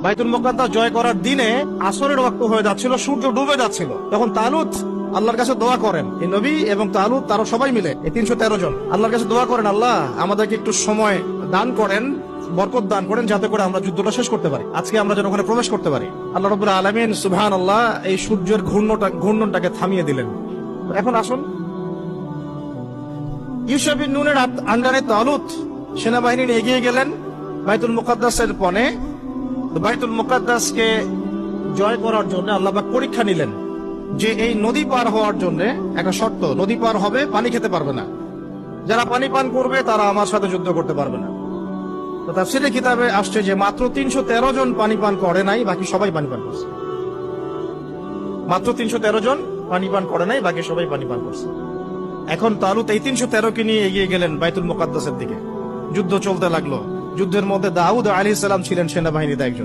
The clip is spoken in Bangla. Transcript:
বাইতুল মুকাদ্দাস জয় করার দিনে আসরের ওয়াক্ত হয়ে যাচ্ছিল, সূর্য ডুবে যাচ্ছিল। তখন তালুত আল্লাহর কাছে দোয়া করেন, এই নবী এবং তালুত তারা সবাই মিলে এই 313 জন আল্লাহর কাছে দোয়া করেন, আল্লাহ আমাদেরকে একটু সময় দান করেন, বরকত দান করেন, যাতে করে আমরা যুদ্ধটা শেষ করতে পারি, আজকে আমরা যেন ওখানে প্রবেশ করতে পারি। আল্লাহ রাব্বুল আলামিন সুবহানাল্লাহ এই সূর্যের ঘূর্ণনটাকে থামিয়ে দিলেন। এখন আসুন, ইউশা বিন নুনের আন্ডারে তালুত সেনাবাহিনী নিয়ে এগিয়ে গেলেন বাইতুল মুকাদ্দাসের পনে। বাইতুল মুকাদ্দাসকে জয় করার জন্য আল্লাহ পাক পরীক্ষা নিলেন যে এই নদী পার হওয়ার জন্য একটা শর্ত, নদী পার হবে, পানি খেতে পারবে না, যারা পানি পান করবে তারা আমার সাথে যুদ্ধ করতে পারবে না। তো তাফসীরের কিতাবে আসছে যে মাত্র 313 জন পানি পান করে নাই, বাকি সবাই পানি পান করছে। মাত্র 313 জন পানি পান করে নাই, বাকি সবাই পানি পান করছে। এখন তালুত এই 313কে নিয়ে এগিয়ে গেলেন বাইতুল মুকাদ্দাসের দিকে। যুদ্ধ চলতে লাগলো। যুদ্ধের মধ্যে দাউদ আলাইহিস সালাম ছিলেন সেনাবাহিনীতে একজন।